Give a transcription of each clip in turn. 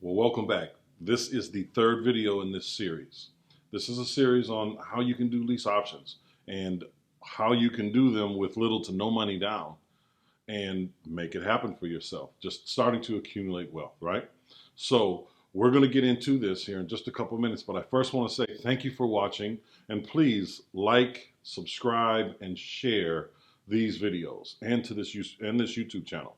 Well, welcome back. This is the third video in this series. This is a series on how you can do lease options and how you can do them with little to no money down and make it happen for yourself. Just starting to accumulate wealth, right? So we're going to get into this here in just a couple minutes, but I first want to say thank you for watching, and please like, subscribe, and share these videos and to this YouTube channel.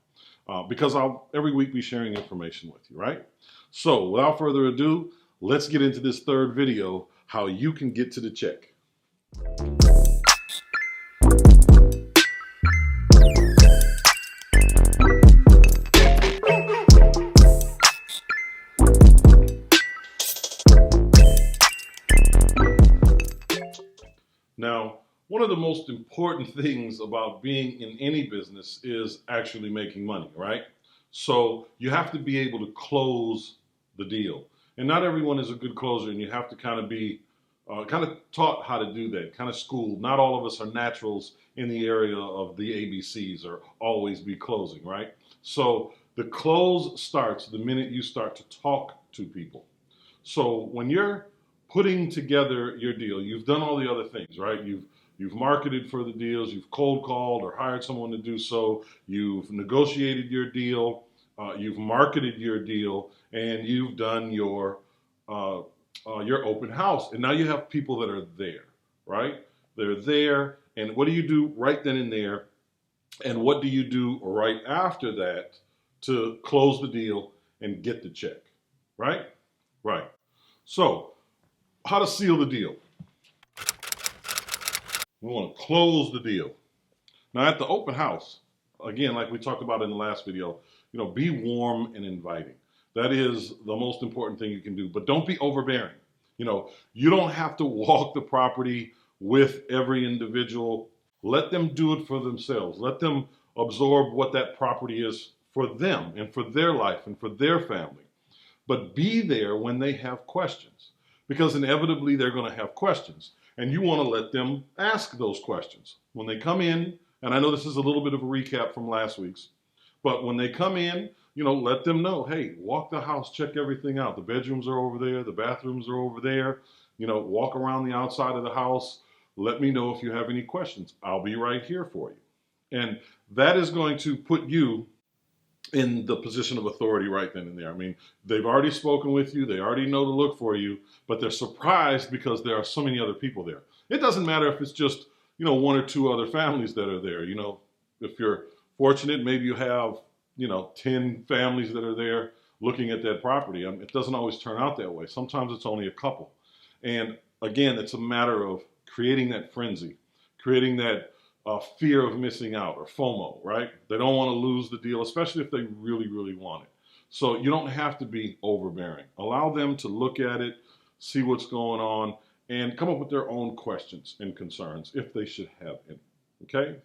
Because I'll every week be sharing information with you, right? So without further ado, let's get into this third video, how you can get to the check. Now, one of the most important things about being in any business is actually making money, right? So you have to be able to close the deal. And not everyone is a good closer, and you have to kind of be taught how to do that, kind of schooled. Not all of us are naturals in the area of the ABCs or always be closing, right? So the close starts the minute you start to talk to people. So when you're putting together your deal, you've done all the other things, right? You've marketed for the deals, you've cold called or hired someone to do so, you've negotiated your deal, you've marketed your deal, and you've done your open house. And now you have people that are there, right? They're there, and what do you do right then and there? And what do you do right after that to close the deal and get the check, right? Right. So, how to seal the deal. We want to close the deal. Now at the open house, again, like we talked about in the last video, be warm and inviting. That is the most important thing you can do, but don't be overbearing. You don't have to walk the property with every individual. Let them do it for themselves. Let them absorb what that property is for them and for their life and for their family. But be there when they have questions, because inevitably they're going to have questions. And you want to let them ask those questions. When they come in, and I know this is a little bit of a recap from last week's, but when they come in, let them know, hey, walk the house, check everything out. The bedrooms are over there, the bathrooms are over there. Walk around the outside of the house. Let me know if you have any questions. I'll be right here for you. And that is going to put you in the position of authority right then and there. I mean, they've already spoken with you. They already know to look for you, but they're surprised because there are so many other people there. It doesn't matter if it's just, one or two other families that are there. If you're fortunate, maybe you have, 10 families that are there looking at that property. It doesn't always turn out that way. Sometimes it's only a couple. And again, it's a matter of creating that frenzy, creating that fear of missing out, or FOMO, right? They don't want to lose the deal, especially if they really, really want it. So you don't have to be overbearing. Allow them to look at it, see what's going on, and come up with their own questions and concerns if they should have any, okay?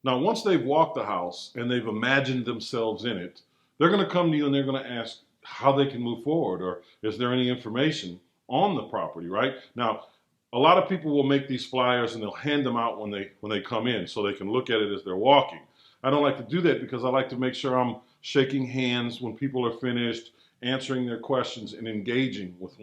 Now, once they've walked the house and they've imagined themselves in it, they're going to come to you and they're going to ask how they can move forward, or is there any information on the property, right? Now, a lot of people will make these flyers and they'll hand them out when they come in so they can look at it as they're walking. I don't like to do that because I like to make sure I'm shaking hands when people are finished, answering their questions and engaging with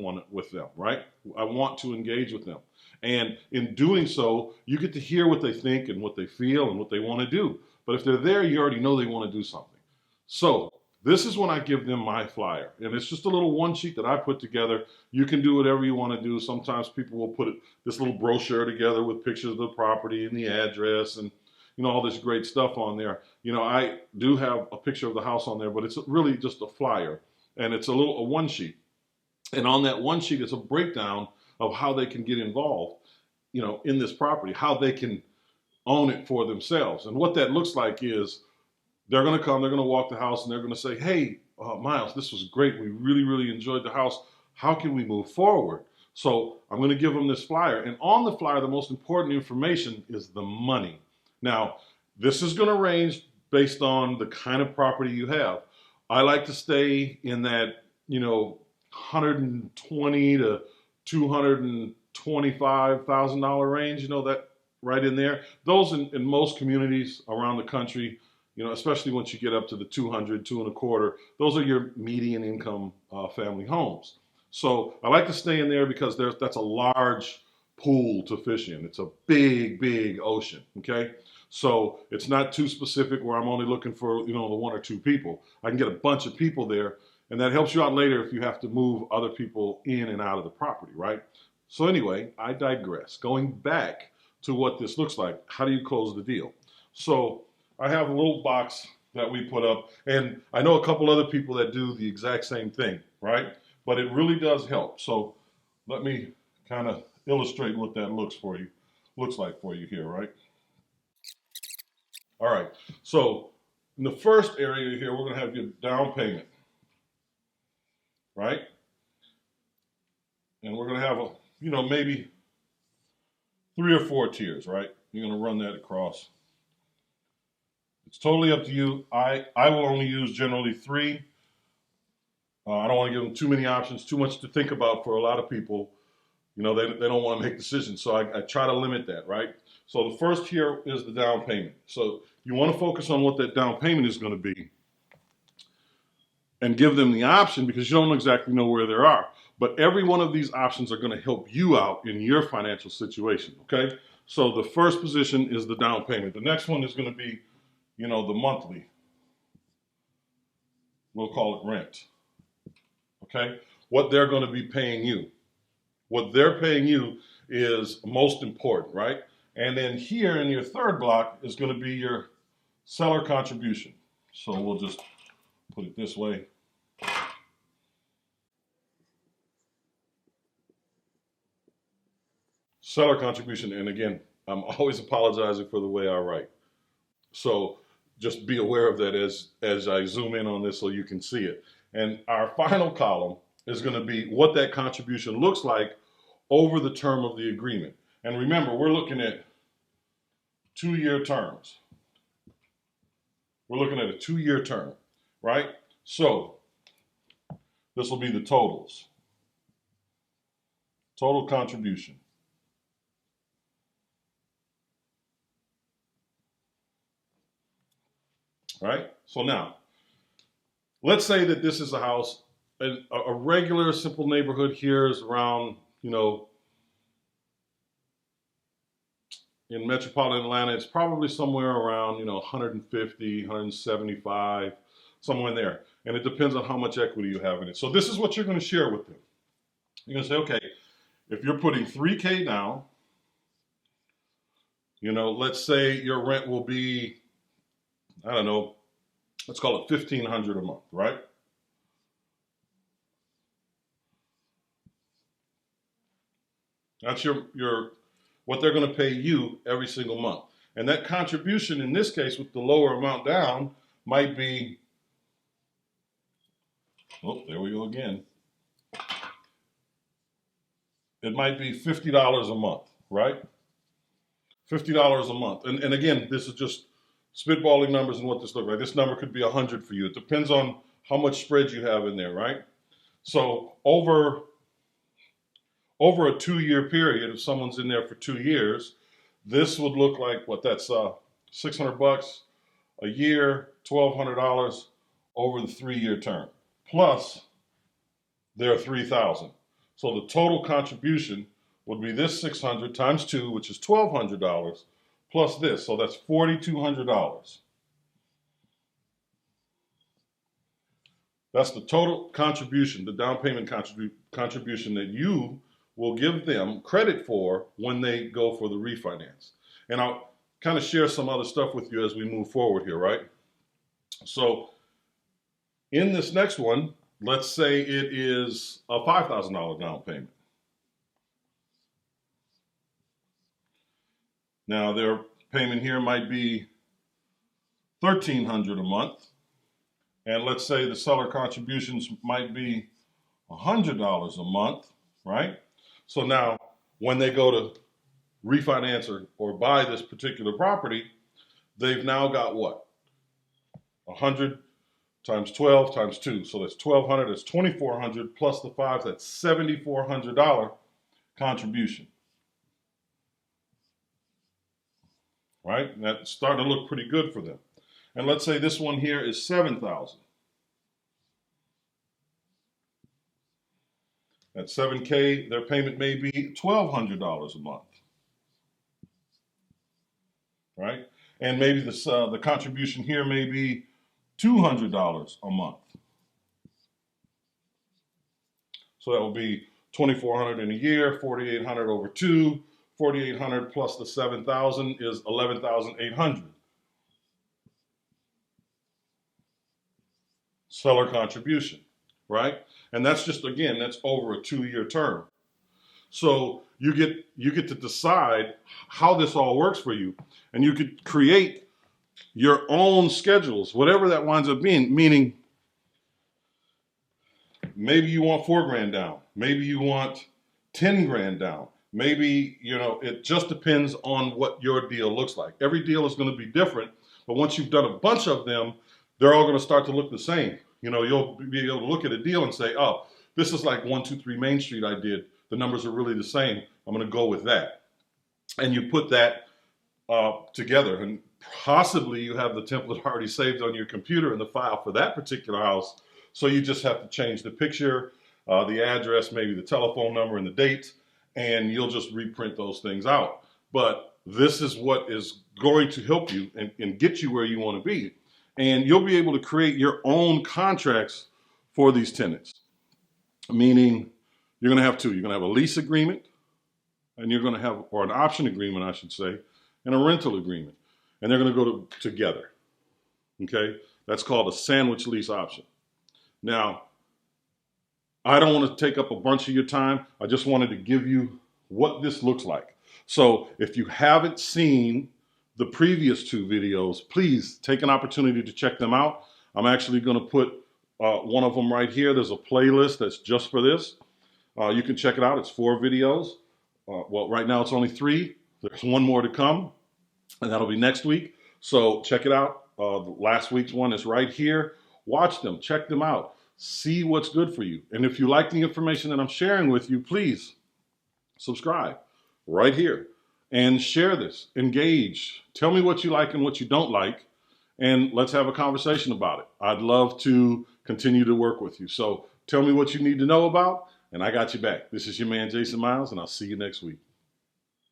them, right? I want to engage with them. And in doing so, you get to hear what they think and what they feel and what they want to do. But if they're there, you already know they want to do something. So this is when I give them my flyer, and it's just a little one sheet that I put together. You can do whatever you want to do. Sometimes people will put this little brochure together with pictures of the property and the address and all this great stuff on there. I do have a picture of the house on there, but it's really just a flyer, and it's a one sheet. And on that one sheet is a breakdown of how they can get involved, in this property, how they can own it for themselves. And what that looks like is they're going to come, they're going to walk the house, and they're going to say, hey, Myles, this was great. We really, really enjoyed the house. How can we move forward? So I'm going to give them this flyer. And on the flyer, the most important information is the money. Now, this is going to range based on the kind of property you have. I like to stay in that, $120 to $225,000 range, that right in there. Those in most communities around the country, especially once you get up to the 200, 2.25, those are your median income family homes. So I like to stay in there because that's a large pool to fish in. It's a big, big ocean. Okay. So it's not too specific where I'm only looking for, the 1 or 2 people. I can get a bunch of people there, and that helps you out later if you have to move other people in and out of the property, right? So anyway, I digress. Going back to what this looks like, how do you close the deal? So I have a little box that we put up, and I know a couple other people that do the exact same thing, right? But it really does help. So let me kind of illustrate what that looks like for you here, right? All right. So in the first area here, we're going to have your down payment, right? And we're going to have maybe 3 or 4 tiers, right? You're going to run that across. It's totally up to you. I will only use generally 3. I don't want to give them too many options, too much to think about for a lot of people. They don't want to make decisions. So I try to limit that, right? So the first here is the down payment. So you want to focus on what that down payment is going to be and give them the option, because you don't exactly know where they are. But every one of these options are going to help you out in your financial situation, okay? So the first position is the down payment. The next one is going to be, the monthly. We'll call it rent, okay? What they're going to be paying you. What they're paying you is most important, right? And then here in your third block is going to be your seller contribution. So we'll just put it this way. Seller contribution, and again, I'm always apologizing for the way I write. So just be aware of that as I zoom in on this so you can see it. And our final column is going to be what that contribution looks like over the term of the agreement. And remember, we're looking at 2-year terms. We're looking at a 2-year term, right? So this will be the totals. Total contribution. Right? So now, let's say that this is a house, a regular simple neighborhood here is around, in metropolitan Atlanta, it's probably somewhere around, 150, 175, somewhere in there. And it depends on how much equity you have in it. So this is what you're going to share with them. You're going to say, okay, if you're putting $3K down, let's say your rent will be, I don't know, let's call it $1,500 a month, right? That's your what they're going to pay you every single month. And that contribution in this case with the lower amount down might be, oh, there we go again. It might be $50 a month, right? $50 a month. And again, this is just spitballing numbers and what this looks like. This number could be 100 for you. It depends on how much spread you have in there, right? So over a 2-year period, if someone's in there for 2 years, this would look like what? That's $600 a year, $1,200 over the 3-year term, plus their $3,000. So the total contribution would be this $600 times 2, which is $1,200, plus this. So that's $4,200. That's the total contribution, the down payment contribution that you will give them credit for when they go for the refinance. And I'll kind of share some other stuff with you as we move forward here, right? So in this next one, let's say it is a $5,000 down payment. Now their payment here might be $1,300 a month. And let's say the seller contributions might be $100 a month, right? So now when they go to refinance or buy this particular property, they've now got what? 100 times 12 times 2. So that's 1,200, that's 2,400 plus the 5, that's $7,400 contribution. Right? And that's starting to look pretty good for them. And let's say this one here is $7,000. At $7K, their payment may be $1,200 a month, right? And maybe the contribution here may be $200 a month. So that will be $2,400 in a year, $4,800 over two. $4,800 plus the $7,000 is $11,800. Seller contribution, right? And that's just, again, that's over a 2-year term. So you get to decide how this all works for you, and you could create your own schedules, whatever that winds up being. Meaning, maybe you want $4,000 down, maybe you want $10,000 down. Maybe, it just depends on what your deal looks like. Every deal is going to be different, but once you've done a bunch of them, they're all going to start to look the same. You'll be able to look at a deal and say, oh, this is like 123 Main Street I did. The numbers are really the same. I'm going to go with that. And you put that together, and possibly you have the template already saved on your computer in the file for that particular house. So you just have to change the picture, the address, maybe the telephone number and the date, and you'll just reprint those things out. But this is what is going to help you and get you where you want to be. And you'll be able to create your own contracts for these tenants. Meaning, you're going to have two. You're going to have a lease agreement, and you're going to have, or an option agreement, I should say, and a rental agreement. And they're going to go together. Okay? That's called a sandwich lease option. Now, I don't want to take up a bunch of your time. I just wanted to give you what this looks like. So if you haven't seen the previous two videos, please take an opportunity to check them out. I'm actually going to put one of them right here. There's a playlist that's just for this. You can check it out. It's 4 videos. Well, right now it's only 3. There's one more to come, and that'll be next week. So check it out. Last week's one is right here. Watch them. Check them out. See what's good for you. And if you like the information that I'm sharing with you, please subscribe right here and share this. Engage. Tell me what you like and what you don't like, and let's have a conversation about it. I'd love to continue to work with you. So tell me what you need to know about, and I got you back. This is your man, Jason Myles, and I'll see you next week.